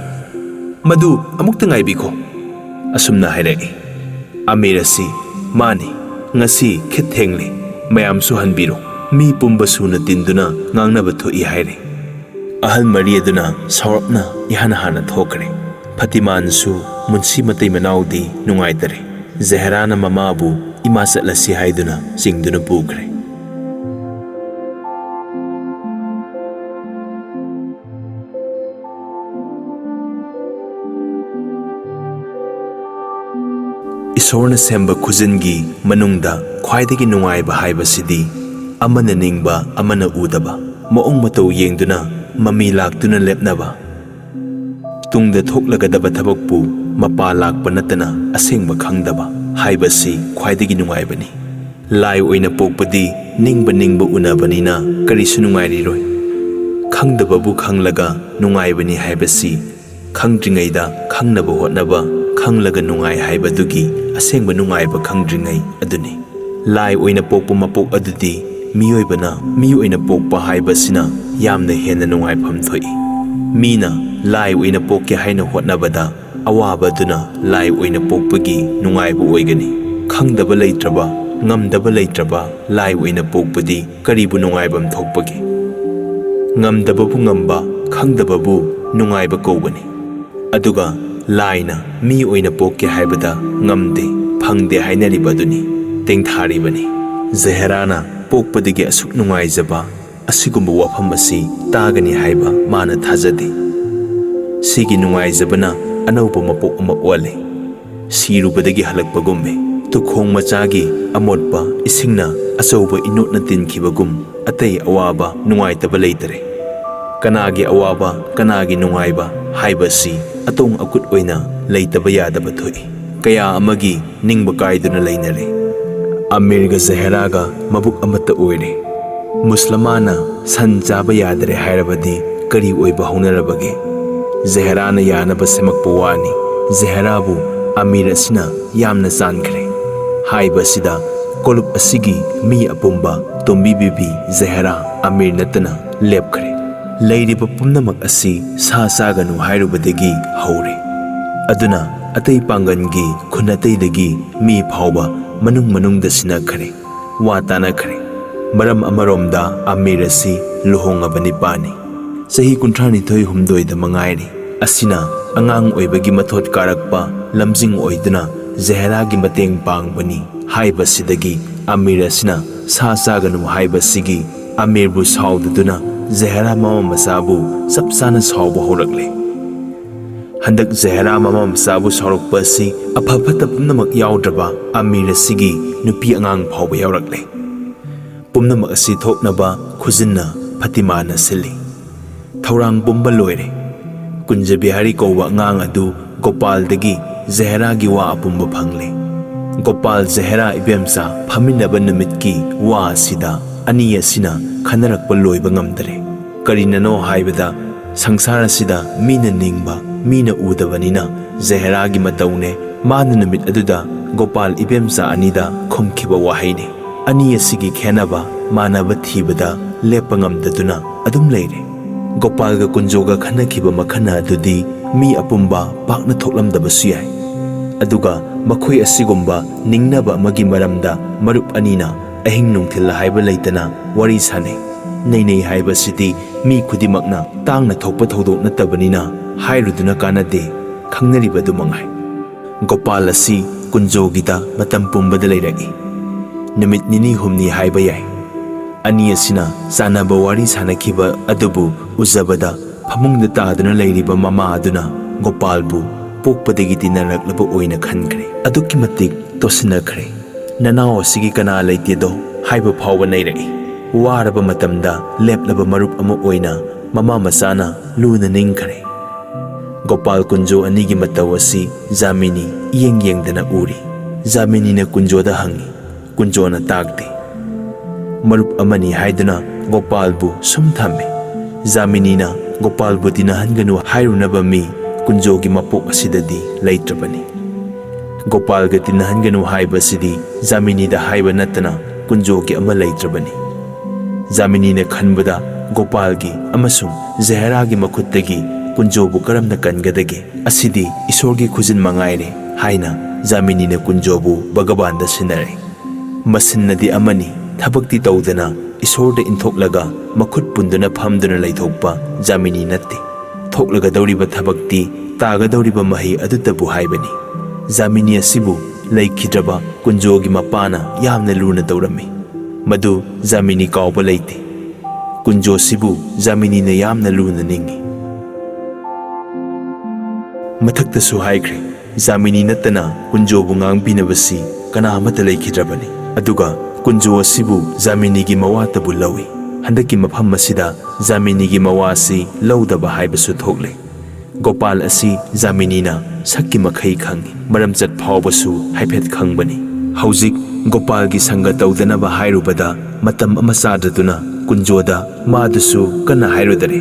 ꯃꯗꯨ ꯑꯃꯨꯛꯇ ꯉꯥꯏꯕꯤꯈꯣ. ꯑꯁꯨꯝꯅ ꯍꯥꯏꯔꯛꯏ. ꯑꯃꯤꯔ ꯑꯁꯤ, ꯃꯥꯅꯤ, ꯉꯁꯤ ꯈꯤꯠ ꯊꯦꯡꯂꯦ. ꯃꯌꯥꯝꯁꯨ ꯍꯟꯕꯤꯔꯣ. ꯃꯤ ꯄꯨꯝꯕ ꯁꯨꯅ ꯇꯤꯟꯗꯨꯅ ꯉꯥꯡꯅꯕ ꯊꯣꯛꯏ ꯍꯥꯏꯔꯦ. ꯑꯍꯜ ꯃꯔꯤ ꯑꯗꯨꯅ ꯁꯥꯎꯔꯞꯅ ꯏꯍꯥꯟ ꯍꯥꯟꯅ ꯊꯣꯛꯈ꯭ꯔꯦ. ꯐꯇꯤꯃꯥꯟꯁꯨ ꯃꯨꯟꯁꯤ ꯃꯇꯩ ꯃꯅꯥꯎꯗꯤ ꯅꯨꯡꯉꯥꯏꯇꯔꯦ. ꯖꯍꯦꯔꯥꯅ ꯃꯃꯥꯕꯨ ꯏꯃꯥ ꯆꯠꯂꯁꯤ ꯍꯥꯏꯗꯨꯅ ꯆꯤꯡꯗꯨꯅ ꯄꯨꯈ꯭ꯔꯦ. ꯏꯁꯣꯔꯅ ꯁꯦꯝꯕ ꯈꯨꯖꯤꯟꯒꯤ ꯃꯅꯨꯡꯗ ꯈ꯭ꯋꯥꯏꯗꯒꯤ ꯅꯨꯡꯉꯥꯏꯕ ꯍꯥꯏꯕꯁꯤꯗꯤ ꯑꯃꯅ ꯅꯤꯡꯕ ꯑꯃꯅ ꯎꯗꯕ, ꯃꯑꯣꯡ ꯃꯇꯧ ꯌꯦꯡꯗꯨꯅ ꯃꯃꯤ ꯂꯥꯛꯇꯨꯅ ꯂꯦꯞꯅꯕ, ꯇꯨꯡꯗ ꯊꯣꯛꯂꯒꯗꯕ ꯊꯕꯛꯄꯨ ꯃꯄꯥ ꯂꯥꯛꯄ ꯅꯠꯇꯅ ꯑꯁꯦꯡꯕ ꯈꯪꯗꯕ ꯍꯥꯏꯕꯁꯤ ꯈ꯭ꯋꯥꯏꯗꯒꯤ ꯅꯨꯡꯉꯥꯏꯕꯅꯤ꯫ ꯂꯥꯏ ꯑꯣꯏꯅ ꯄꯣꯛꯄꯗꯤ ꯅꯤꯡꯕ ꯎꯅꯕꯅꯤꯅ ꯀꯔꯤꯁꯨ ꯅꯨꯡꯉꯥꯏꯔꯤꯔꯣꯏ꯫ ꯈꯪꯗꯕꯕꯨ ꯈꯪꯂꯒ ꯅꯨꯡꯉꯥꯏꯕꯅꯤ ꯍꯥꯏꯕꯁꯤ ꯈꯪꯗ꯭ꯔꯤꯉꯩꯗ ꯈꯪꯅꯕ ꯍꯣꯠꯅꯕ, ꯈꯪꯂꯒ ꯅꯨꯡꯉꯥꯏ ꯍꯥꯏꯕꯗꯨꯒꯤ ꯑꯁꯦꯡꯕ ꯅꯨꯡꯉꯥꯏꯕ ꯈꯪꯗ꯭ꯔꯤꯉꯩ ꯑꯗꯨꯅꯤ꯫ ꯂꯥꯏ ꯑꯣꯏꯅ ꯄꯣꯛꯄ ꯃꯄꯣꯛ ꯑꯗꯨꯗꯤ ꯃꯤꯑꯣꯏꯕꯅ ꯃꯤ ꯑꯣꯏꯅ ꯄꯣꯛꯄ ꯍꯥꯏꯕꯁꯤꯅ ꯌꯥꯝꯅ ꯍꯦꯟꯅ ꯅꯨꯡꯉꯥꯏꯐꯝ ꯊꯣꯛꯏ꯫ ꯃꯤꯅ ꯂꯥꯏ ꯑꯣꯏꯅ ꯄꯣꯛꯀꯦ ꯍꯥꯏꯅ ꯍꯣꯠꯅꯕꯗ ꯑꯋꯥꯕꯗꯨꯅ ꯂꯥꯏ ꯑꯣꯏꯅ ꯄꯣꯛꯄꯒꯤ ꯅꯨꯡꯉꯥꯏꯕ ꯑꯣꯏꯒꯅꯤ꯫ ꯈꯪꯗꯕ ꯂꯩꯇ꯭ꯔꯕ, ꯉꯝꯗꯕ ꯂꯩꯇ꯭ꯔꯕ ꯂꯥꯏ ꯑꯣꯏꯅ ꯄꯣꯛꯄꯗꯤ ꯀꯔꯤꯕꯨ ꯅꯨꯡꯉꯥꯏꯐꯝ ꯊꯣꯛꯄꯒꯦ? ꯉꯝꯗꯕꯕꯨ ꯉꯝꯕ, ꯈꯪꯗꯕꯕꯨ ꯅꯨꯡꯉꯥꯏꯕ ꯀꯧꯕꯅꯤ꯫ ꯑꯗꯨꯒ ꯂꯥꯏꯅ ꯃꯤ ꯑꯣꯏꯅ ꯄꯣꯛꯀꯦ ꯍꯥꯏꯕꯗ ꯉꯝꯗꯦ, ꯐꯪꯗꯦ ꯍꯥꯏꯅꯔꯤꯕ ꯑꯗꯨꯅꯤ, ꯇꯦꯡꯊꯥꯔꯤꯕꯅꯤ꯫ ꯖꯍꯦꯔꯥꯅ ꯄꯣꯛꯄꯗꯒꯤ ꯑꯁꯨꯛ ꯅꯨꯡꯉꯥꯏꯖꯕ ꯑꯁꯤꯒꯨꯝꯕ ꯋꯥꯐꯝ ꯑꯁꯤ ꯇꯥꯒꯅꯤ ꯍꯥꯏꯕ ꯃꯥꯅ ꯊꯥꯖꯗꯦ꯫ ꯁꯤꯒꯤ ꯅꯨꯡꯉꯥꯏꯖꯕꯅ ꯑꯅꯧꯕ ꯃꯄꯣꯛ ꯑꯃ ꯑꯣꯜꯂꯦ꯫ ꯁꯤꯔꯨꯕꯗꯒꯤ ꯍꯜꯂꯛꯄꯒꯨꯝꯃꯦ꯫ ꯇꯨꯈꯣꯡ ꯃꯆꯥꯒꯤ ꯑꯃꯣꯠꯄ ꯏꯁꯤꯡꯅ ꯑꯆꯧꯕ ꯏꯅꯣꯠꯅ ꯇꯤꯟꯈꯤꯕꯒꯨꯝ ꯑꯇꯩ ꯑꯋꯥꯕ ꯅꯨꯡꯉꯥꯏꯇꯕ ꯂꯩꯇꯔꯦ꯫ ꯀꯅꯥꯒꯤ ꯑꯋꯥꯕ, ꯀꯅꯥꯒꯤ ꯅꯨꯡꯉꯥꯏꯕ ꯍꯥꯏꯕꯁꯤ ꯑꯇꯣꯡ ꯑꯀꯨꯠ ꯑꯣꯏꯅ ꯂꯩꯇꯕ ꯌꯥꯗꯕ ꯊꯣꯛꯏ꯫ ꯀꯌꯥ ꯑꯃꯒꯤ ꯅꯤꯡꯕ ꯀꯥꯏꯗꯨꯅ ꯂꯩꯅꯔꯦ꯫ ꯑꯃꯤꯔꯒ ꯖꯍꯦꯔꯥꯒ ꯃꯕꯨꯛ ꯑꯃꯠꯇ ꯑꯣꯏꯔꯦ꯫ ꯃꯨꯁꯂꯃꯥꯅ ꯁꯟ ꯆꯥꯕ ꯌꯥꯗ꯭ꯔꯦ ꯍꯥꯏꯔꯕꯗꯤ ꯀꯔꯤ ꯑꯣꯏꯕ ꯍꯧꯅꯔꯕꯒꯦ? ꯖꯍꯦꯔꯥꯅ ꯌꯥꯅꯕ ꯁꯦꯝꯃꯛꯄ ꯋꯥꯅꯤ꯫ ꯖꯍꯦꯔꯥꯕꯨ ꯑꯃꯤꯔ ꯑꯁꯤꯅ ꯌꯥꯝꯅ ꯆꯥꯟꯈ꯭ꯔꯦ ꯍꯥꯏꯕꯁꯤꯗ ꯀꯣꯂꯨꯞ ꯑꯁꯤꯒꯤ ꯃꯤ ꯑꯄꯨꯝꯕ ꯇꯣꯝꯕꯤ ꯕꯤꯕꯤ ꯖꯍꯦꯔꯥ ꯑꯃꯤꯔ ꯅꯠꯇꯅ ꯂꯦꯞꯈ꯭ꯔꯦ꯫ ꯂꯩꯔꯤꯕ ꯄꯨꯝꯅꯃꯛ ꯑꯁꯤ ꯁꯥ ꯆꯥꯒꯅꯨ ꯍꯥꯏꯔꯨꯕꯗꯒꯤ ꯍꯧꯔꯦ꯫ ꯑꯗꯨꯅ ꯑꯇꯩ ꯄꯥꯡꯒꯟꯒꯤ ꯈꯨꯟ ꯑꯇꯩꯗꯒꯤ ꯃꯤ ꯐꯥꯎꯕ ꯃꯅꯨꯡꯗ ꯁꯤꯟꯅꯈ꯭ꯔꯦ, ꯋꯥ ꯇꯥꯅꯈ꯭ꯔꯦ꯫ ꯃꯔꯝ ꯑꯃꯔꯣꯝꯗ ꯑꯃꯤꯔ ꯑꯁꯤ ꯂꯨꯍꯣꯡꯉꯕ ꯅꯤꯄꯥꯅꯤ꯫ ꯆꯍꯤ 32-33ꯗ ꯃꯉꯥꯏꯔꯤ꯫ ꯑꯁꯤꯅ ꯑꯉꯥꯡ ꯑꯣꯏꯕꯒꯤ ꯃꯊꯣꯠ ꯀꯥꯔꯛꯄ ꯂꯝꯖꯤꯡ ꯑꯣꯏꯗꯨꯅ ꯖꯍꯦꯔꯥꯒꯤ ꯃꯇꯦꯡ ꯄꯥꯡꯕꯅꯤ ꯍꯥꯏꯕꯁꯤꯗꯒꯤ ꯑꯃꯤꯔ ꯑꯁꯤꯅ ꯁꯥ ꯆꯥꯒꯅꯨ ꯍꯥꯏꯕꯁꯤꯒꯤ ꯑꯃꯤꯔꯕꯨ ꯁꯥꯎꯗꯗꯨꯅ ꯖꯍꯦꯔꯥ ꯃꯃꯥ ꯃꯆꯥꯕꯨ ꯆꯞ ꯆꯥꯅ ꯁꯥꯎꯕ ꯍꯧꯔꯛꯂꯦ꯫ ꯍꯟꯗꯛ ꯖꯍꯦꯔꯥ ꯃꯃꯥ ꯃꯆꯥꯕꯨ ꯁꯥꯎꯔꯛꯄ ꯑꯁꯤ ꯑꯐ ꯐꯠꯇ ꯄꯨꯝꯅꯃꯛ ꯌꯥꯎꯗ꯭ꯔꯕ ꯑꯃꯤꯔ ꯑꯁꯤꯒꯤ ꯅꯨꯄꯤ ꯑꯉꯥꯡ ꯐꯥꯎꯕ ꯌꯥꯎꯔꯛꯂꯦ꯫ ꯄꯨꯝꯅꯃꯛ ꯑꯁꯤ ꯊꯣꯛꯅꯕ ꯈꯨꯖꯤꯟꯅ ꯐꯇꯤꯃꯥꯅ ꯁꯤꯜꯂꯤ꯫ ꯊꯧꯔꯥꯡ ꯄꯨꯝꯕ ꯂꯣꯏꯔꯦ꯫ ꯀꯨꯟꯖ ꯕꯤꯍꯥꯔꯤ ꯀꯧꯕ ꯑꯉꯥꯡ ꯑꯗꯨ ꯒꯣꯄꯥꯜꯗꯒꯤ ꯖꯍꯦꯔꯥꯒꯤ ꯋꯥ ꯑꯄꯨꯝꯕ ꯐꯪꯂꯦ꯫ ꯒꯣꯄꯥꯜ ꯖꯍꯦꯔꯥ ꯏꯕꯦꯝꯆꯥ ꯐꯝꯃꯤꯟꯅꯕ ꯅꯨꯃꯤꯠꯀꯤ ꯋꯥ ꯑꯁꯤꯗ ꯑꯅꯤ ꯑꯁꯤꯅ ꯈꯟꯅꯔꯛꯄ ꯂꯣꯏꯕ ꯉꯝꯗꯔꯦ꯫ ꯀꯔꯤꯅꯅꯣ ꯍꯥꯏꯕꯗ ꯁꯪꯁꯥꯔ ꯑꯁꯤꯗ ꯃꯤꯅ ꯅꯤꯡꯕ, ꯃꯤꯅ ꯎꯗꯕꯅꯤꯅ ꯖꯍꯦꯔꯥꯒꯤ ꯃꯇꯧꯅꯦ ꯃꯥꯅ ꯅꯨꯃꯤꯠ ꯑꯗꯨꯗ ꯒꯣꯄꯥꯜ ꯏꯕꯦꯝꯆꯥ ꯑꯅꯤꯗ ꯈꯨꯝꯈꯤꯕ ꯋꯥꯍꯩꯅꯤ꯫ ꯑꯅꯤ ꯑꯁꯤꯒꯤ ꯈꯦꯟꯅꯕ, ꯃꯥꯟꯅꯕ ꯊꯤꯕꯗ ꯂꯦꯞꯄ ꯉꯝꯗꯗꯨꯅ ꯑꯗꯨꯝ ꯂꯩꯔꯦ꯫ ꯒꯣꯄꯥꯜꯒ ꯀꯨꯟꯖꯣꯒ ꯈꯟꯅꯈꯤꯕ ꯃꯈꯟꯅ ꯑꯗꯨꯗꯤ ꯃꯤ ꯑꯄꯨꯝꯕ ꯄꯥꯛꯅ ꯊꯣꯛꯂꯝꯗꯕꯁꯨ ꯌꯥꯏ꯫ ꯑꯗꯨꯒ ꯃꯈꯣꯏ ꯑꯁꯤꯒꯨꯝꯕ ꯅꯤꯡꯅꯕ ꯑꯃꯒꯤ ꯃꯔꯝꯗ ꯃꯔꯨꯞ ꯑꯅꯤꯅ ꯑꯍꯤꯡ ꯅꯨꯡꯊꯤꯜ ꯍꯥꯏꯕ ꯂꯩꯇꯅ ꯋꯥꯔꯤ ꯁꯥꯅꯩ꯫ ꯅꯩꯅꯩ ꯍꯥꯏꯕꯁꯤꯗꯤ ꯃꯤ ꯈꯨꯗꯤꯡꯃꯛꯅ ꯇꯥꯡꯅ ꯊꯣꯛꯄ ꯊꯧꯗꯣꯛ ꯅꯠꯇꯕꯅꯤꯅ ꯍꯥꯏꯔꯨꯗꯨꯅ ꯀꯥꯟꯅꯗꯦ, ꯈꯪꯅꯔꯤꯕꯗꯨ ꯃꯉꯥꯏ꯫ ꯒꯣꯄꯥꯜ ꯑꯁꯤ ꯀꯨꯟꯖꯣꯒꯤꯗ ꯃꯇꯝ ꯄꯨꯝꯕꯗ ꯂꯩꯔꯛꯏ꯫ ꯅꯨꯃꯤꯠ ꯅꯤꯅꯤ ꯍꯨꯝꯅꯤ ꯍꯥꯏꯕ ꯌꯥꯏ꯫ ꯑꯅꯤ ꯑꯁꯤꯅ ꯆꯥꯟꯅꯕ ꯋꯥꯔꯤ ꯁꯥꯅꯈꯤꯕ ꯑꯗꯨꯕꯨ ꯎꯖꯕꯗ ꯐꯃꯨꯡꯗ ꯇꯥꯗꯨꯅ ꯂꯩꯔꯤꯕ ꯃꯃꯥ ꯑꯗꯨꯅ ꯒꯣꯄꯥꯜꯕꯨ ꯄꯣꯛꯄꯗꯒꯤ ꯇꯤꯟꯅꯔꯛꯂꯕ ꯑꯣꯏꯅ ꯈꯟꯈ꯭ꯔꯦ꯫ ꯑꯗꯨꯛꯀꯤ ꯃꯇꯤꯛ ꯇꯣꯁꯤꯟꯅꯈ꯭ꯔꯦ꯫ ꯅꯅꯥꯎ ꯑꯁꯤꯒꯤ ꯀꯅꯥ ꯂꯩꯇꯦꯗꯣ ꯍꯥꯏꯕ ꯐꯥꯎꯕ ꯅꯩꯔꯛꯏ꯫ ꯋꯥꯔꯕ ꯃꯇꯝꯗ ꯂꯦꯞꯂꯕ ꯃꯔꯨꯞ ꯑꯃ ꯑꯣꯏꯅ ꯃꯃꯥ ꯃꯆꯥꯅ ꯂꯨꯅ ꯅꯤꯡꯈ꯭ꯔꯦ꯫ ꯒꯣꯄꯥꯜ ꯀꯨꯟꯖꯣ ꯑꯅꯤꯒꯤ ꯃꯇꯧ ꯑꯁꯤ ꯖꯥꯃꯤꯅꯤ ꯏꯌꯦꯡ ꯌꯦꯡꯗꯅ ꯎꯔꯤ꯫ ꯖꯥꯃꯤꯅꯤꯅ ꯀꯨꯟꯖꯣꯗ ꯍꯪꯉꯤ, ꯀꯨꯟꯖꯣꯅ ꯇꯥꯛꯇꯦ꯫ ꯃꯔꯨꯞ ꯑꯃꯅꯤ ꯍꯥꯏꯗꯨꯅ ꯒꯣꯄꯥꯜꯕꯨ ꯁꯨꯝ ꯊꯝꯃꯤ꯫ ꯖꯥꯃꯤꯅꯤꯅ ꯒꯣꯄꯥꯜꯕꯨ ꯇꯤꯟꯅꯍꯟꯒꯅꯨ ꯍꯥꯏꯔꯨꯅꯕ ꯃꯤ ꯀꯨꯟꯖꯣꯒꯤ ꯃꯄꯣꯛ ꯑꯁꯤꯗꯗꯤ ꯂꯩꯇ꯭ꯔꯕꯅꯤ꯫ ꯒꯣꯄꯥꯜꯒ ꯇꯤꯟꯅꯍꯟꯒꯅꯨ ꯍꯥꯏꯕꯁꯤꯗꯤ ꯖꯥꯃꯤꯅꯤꯗ ꯍꯥꯏꯕ ꯅꯠꯇꯅ ꯀꯨꯟꯖꯣꯒꯤ ꯑꯃ ꯂꯩꯇ꯭ꯔꯕꯅꯤ꯫ ꯖꯥꯃꯤꯅꯤꯅ ꯈꯟꯕꯗ ꯒꯣꯄꯥꯜꯒꯤ ꯑꯃꯁꯨꯡ ꯖꯍꯦꯔꯥꯒꯤ ꯃꯈꯨꯠꯇꯒꯤ ꯀꯨꯟꯖꯣꯕꯨ ꯀꯔꯝꯅ ꯀꯟꯒꯗꯒꯦ? ꯑꯁꯤꯗꯤ ꯏꯁꯣꯔꯒꯤ ꯈꯨꯖꯤꯟ ꯃꯉꯥꯏꯔꯦ ꯍꯥꯏꯅ ꯖꯥꯃꯤꯅꯤꯅ ꯀꯨꯟꯖꯣꯕꯨ ꯚꯒꯕꯥꯟꯗ ꯁꯤꯟꯅꯔꯦ꯫ ꯃꯁꯤꯟꯅꯗꯤ ꯑꯃꯅꯤ, ꯊꯕꯛꯇꯤ ꯇꯧꯗꯅ ꯏꯁꯣꯔꯗ ꯏꯟꯊꯣꯛꯂꯒ ꯃꯈꯨꯠ ꯄꯨꯟꯗꯨꯅ ꯐꯝꯗꯨꯅ ꯂꯩꯊꯣꯛꯄ ꯖꯥꯃꯤꯅꯤ ꯅꯠꯇꯦ꯫ ꯊꯣꯛꯂꯒꯗꯧꯔꯤꯕ ꯊꯕꯛꯇꯤ ꯇꯥꯒꯗꯧꯔꯤꯕ ꯃꯍꯩ ꯑꯗꯨꯇꯕꯨ ꯍꯥꯏꯕꯅꯤ꯫ ꯖꯥꯃꯤꯅꯤ ꯑꯁꯤꯕꯨ ꯂꯩꯈꯤꯗ꯭ꯔꯕ ꯀꯨꯟꯖꯣꯒꯤ ꯃꯄꯥꯅ ꯌꯥꯝꯅ ꯂꯨꯅ ꯇꯧꯔꯝꯃꯤ꯫ ꯃꯗꯨ ꯖꯥꯃꯤꯅꯤ ꯀꯥꯎꯕ ꯂꯩꯇꯦ꯫ ꯀꯨꯟꯖꯣꯁꯤꯕꯨ ꯖꯥꯃꯤꯅꯤꯅ ꯌꯥꯝꯅ ꯂꯨꯅ ꯅꯤꯡꯉꯤ꯫ ꯃꯊꯛꯇꯁꯨ ꯍꯥꯏꯈ꯭ꯔꯦ, ꯖꯥꯃꯤꯅꯤ ꯅꯠꯇꯅ ꯀꯨꯟꯖꯣꯕꯨ ꯉꯥꯡꯕꯤꯅꯕꯁꯤ ꯀꯅꯥ ꯑꯃꯠꯇ ꯂꯩꯈꯤꯗ꯭ꯔꯕꯅꯤ꯫ ꯑꯗꯨꯒ ꯀꯨꯟꯖꯣ ꯑꯁꯤꯕꯨ ꯖꯥꯃꯤꯅꯤꯒꯤ ꯃꯋꯥꯇꯕꯨ ꯂꯧꯏ꯫ ꯍꯟꯗꯛꯀꯤ ꯃꯐꯝ ꯑꯁꯤꯗ ꯖꯥꯃꯤꯅꯤꯒꯤ ꯃꯋꯥꯁꯤ ꯂꯧꯗꯕ ꯍꯥꯏꯕꯁꯨ ꯊꯣꯛꯂꯦ꯫ Gopal asi Jaminina sakki makhai khangi maramchat phawbasu haifet khangbani hauzik Gopal gi sanga tawdanaba hairubada matam ama sadaduna kunjoda madusu kana hairudare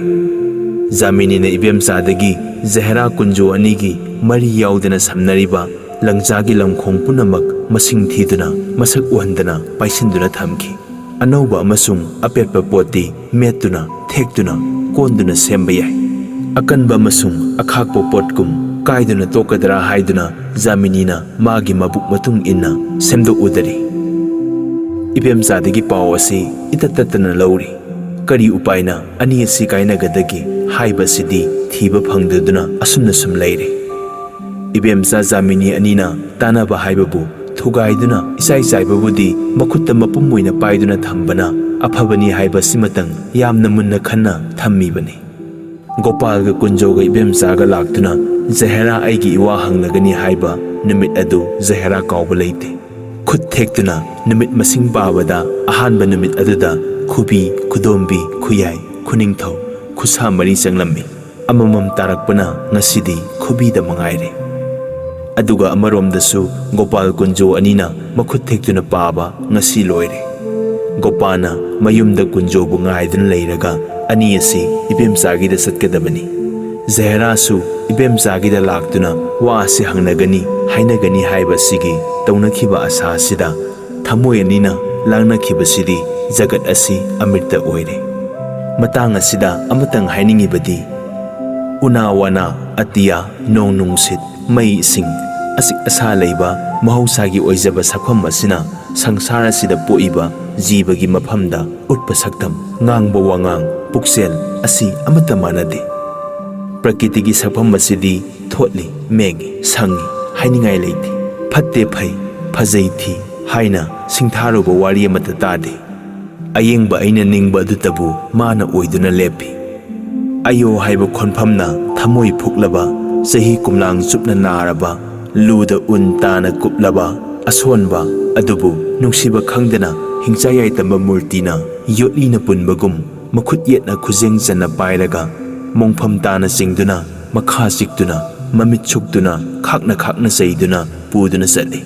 Jaminina ibemchadagi Zehra kunjo anigi mari yaudana samnariba langjagi lamkhong punamak masing thiduna masak uhandana paisinduna thamki anauba amasung apetpa poti metuna thekduna konduna semba yai akanba amasung akhakpo potkum kaiduna tokadra haiduna Jaminina magi mabuk matung inna semdo udari ibemchadagi paw asi itatatana lauri kari upaina ani asi kainagadagi haiba sidi thiba phangduduna asumna sum leire ibemcha Jamini anina tanaba haibabu thugaiduna isai saibabudi makutta mapummoina paiduna thambana afabani haiba simatang yamna munna khanna thammibani Gopal ga kunjo ga ibemcha ga laktuna Zehra aigi iwa hangnagani haiba numit adu Zehra kawba leite khut thektuna numit masing babada ahanba numit aduda khubi khudombi khuyai khuningthau khusa mari changlammi amamam tarakpana ngasidi khubi da mangaire aduga amarom dasu Gopal kunjo anina makhut thektuna paba ngasi loire Gopana mayumda kunjo bu ngaidun leiraga ani asi ibemchagi da satkadabani Zehra su ibemchagi da laktuna wa asi hangnagani hainagani haiba sigi taunakhiba asa sida thamoi anina langnakhiba sidi jagat asi amirta oire matang asida amatang hainingibadi una wana atia nong nungsit mai sing asik asa leiba mahausagi oijaba sakham asina sangsara sida poiba jibagi maphamda utpa saktam ngangba wangang puksel asi amata manade prakritigi sakham asidi thotli mengi sangi hainingai leiti phatte phai phajai thi haina singtharuba wari amata tade ayengba aina ningba adutabu mana oiduna lepi ayo haiba khonphamna thamoi phuklaba sahi kumlang chupna naraba luda untana kuplaba asonba adubu nungsiba khangdana hingchayai tamba murtina yotlina punbagum makhut yetna khujeng jana pairaga mongpham tana singduna makha siktuna mamit chukduna khakna saiduna puduna sali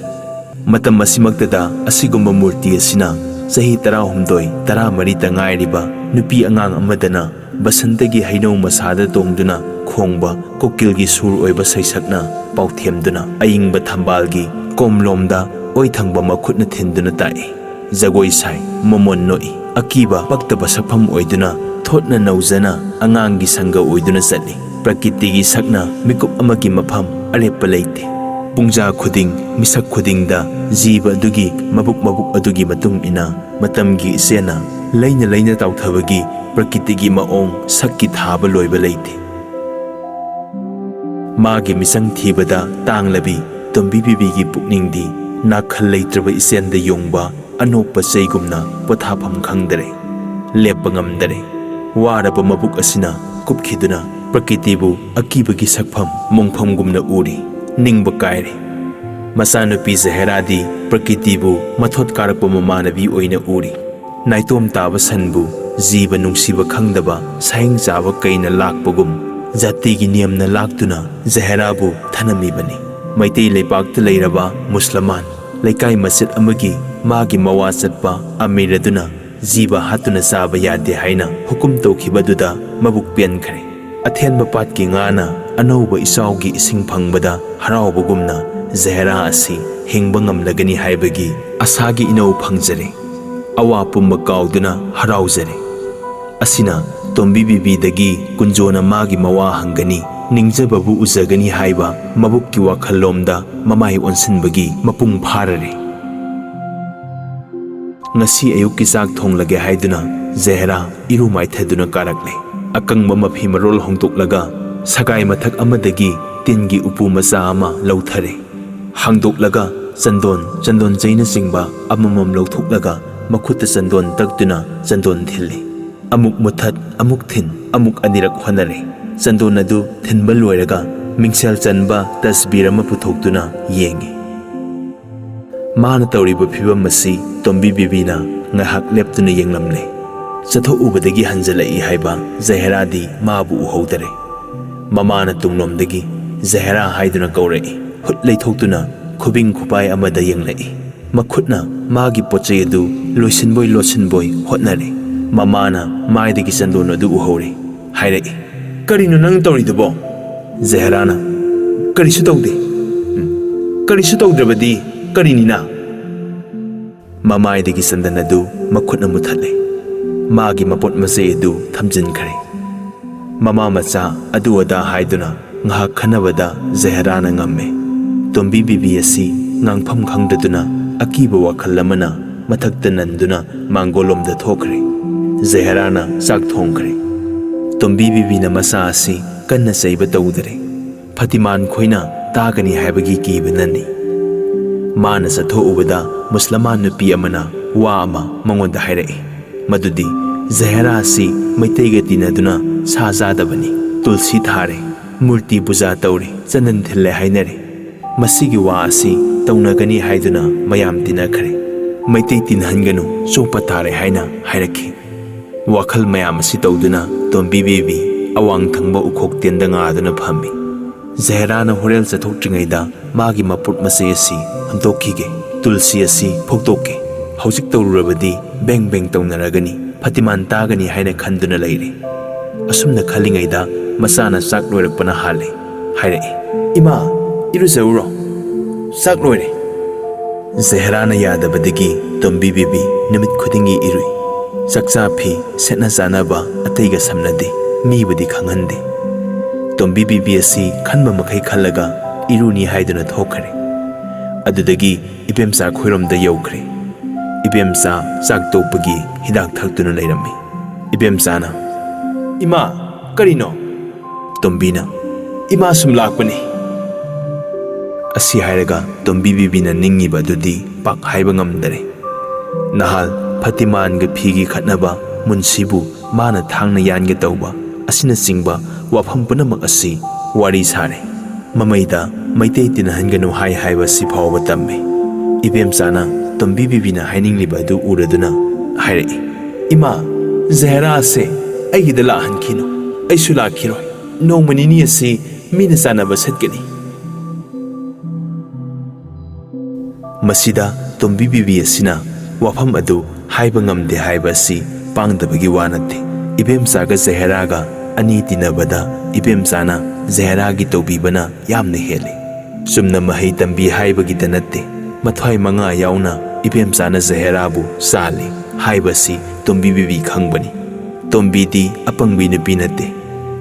matam asimaktada asigumba murti asina sahi 13-13 tangairiba nupi angang amadana basantagi hainau masada tongduna khongba kokilgi sur oiba saisakna pauthemduna ayingba thambalgi komlomda oithangba makhutna thinduna tai jagoi sai momon noi akiba paktaba sapham oiduna thotna naujana angangi sanga oiduna sali prakritigi sakna mikup amagi mapham arepa leite pungja khuding misak khudingda jiba adugi mabuk adugi matung ina matamgi isena leina tauthabagi prakritigi maong sakki thaba loiba leite magi misang thibada tanglabi tombi bibigi pukningdi nakhal leitraba isenda yongba anokpa seigumna pothapam khangdare lepa ngamdare waraba mabuk asina kupkhiduna prakritibu akibagi sakpham mongphamgumna uri ningba kaire masanupi Zehradi prakritibu mathot karakpa mamanabi oina uri naitom taba sanbu jiba nungsiba khangdaba saing jaba kaina lakpagum jatigi niyamna laktuna Zehrabu thanamibani maitei leipakta leiraba musliman leikai masjid amagi magi mawa chatpa amiraduna jiba hatuna saba yade haina hukum tawkhibaduda mabuk penkhare athenba patki ngana anauba isaugi ising phangbada haraubagumna Zehra asi hingba ngamlagani haibagi asagi inau phangjare awa pumba kauduna haraujare asina tombi bibidagi kunjona magi mawa hangani ningjababu uzagani haiba mabukki wakhalomda mamai onsinbagi mapung pharare ngasi ayukki chak thonglage haiduna Zehra iru maithaduna karakle akangba mafi marol hongtoklaga sagai mathak amadagi tingi upu macha ama lauthare hangdoklaga chandon jaina singba amamam lauthoklaga makhutta chandon taktuna chandon thilli amuk muthat amuk thin amuk anirak honare chandon adu thinba loiraga mingsel chanba tasbir ama puthokduna yengi mana tawriba phibam masi tombi bibina ngahak leptuna yenglamle chatho ubadagi hanjalai haiba Zehradi mabu uhodare Mamana tunglomdagi Zahra haiduna kaurei hut leithokutuna khubing khupai amada yenglai makhutna magi pochai adu loisinboi losinboi hotnare mamana maidagi sandon adu uhore hairei karino nang tawridubo Zahrana karisu tawde karisu tawdrabadi karinina mamaidagi sandan adu makhutna muthalle magi mapot masai adu thamjinkhare mama macha adu ada haiduna ngha khanabada Zahrana ngamme Tombi bibi asi ngangpham khangdaduna akiba wakhal amana mathakta nanduna mangolomda thokre Zahrana sak thongkhre Tombi bibi na masa asi kanna saiba tawdare Fatiman khoina tagani haibagi kibanani mana satho ubada musliman nupi amana wa ama mangonda hairei madudi Zahra asi maitaiga tinaduna sajadabani tulsi thare murti puja tawre chanan thille hainare Masigi wa asi taunagani haiduna mayam tinakhare maitai tinhanganu sopa tare haina hairaki wakhal mayam asi tawduna Tombi bibi awang thangba ukhok tenda ngaduna phammi Zahrana horel chathoktringaida magi maput masai asi hamtokhige tulsi asi phoktokke hojik tawrurabadi beng beng tawnaragani Fatiman tagani haina khanduna leire asumna khalingaida masana sak loirakpana hale hairei ima Iruzauro sak loire Zahrana yadabadagi Tombi bibi nimit khudingi irui saksa phi setna janaba ataiga samnade mibudi khanghande Tombi bibi asi khanma makhai khallaga iruni haiduna thokhare adudagi ibemsa khoiromda yaukhre ibemsa sak topagi hidak thaktuna leirami ibemsana ima karino Tombina ima sum lakpani Asi hairaga Tombi bibi na ningi badudi pak haiba ngamdare nahal Fatiman ga phigi khatnaba munsibu mana thangna yanga tawba asina singba wafam punamak asi wari sare mamaida maitei tinahanganu hai haiba si phawba tamme ibemsana Tombi bibi na hainingliba adu uraduna hairei ima Zahra ase aigida lahankhino aisu lakhiroi nomanini asi mina sanaba satgani Masida Tombi bibi asina wafam adu haiba ngamde haiba si pangdabagi wanate ibemsa ga Zahra ga ani tinabada ibemsana Zahra gi tawbibana yamna hele sumna mahai tambi haiba gi danatte mathwai manga yauna ibemsana Zahra bu sali haiba si Tombi bibi khangbani Tombi di apangbi nupi nate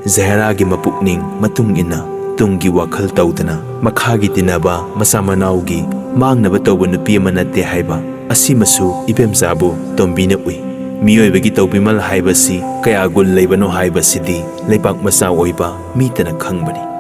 Zahra gi mapukning matung ina tunggi wakhal tawdana makhagi tinaba masamanaugi mangnaba tawba nupi ama nate haiba asimasu ibemsabu Tombina ui miyoibagi tawbimal haibasi kaya gul leibano haibasidi leipak masa oiba mitana khangbani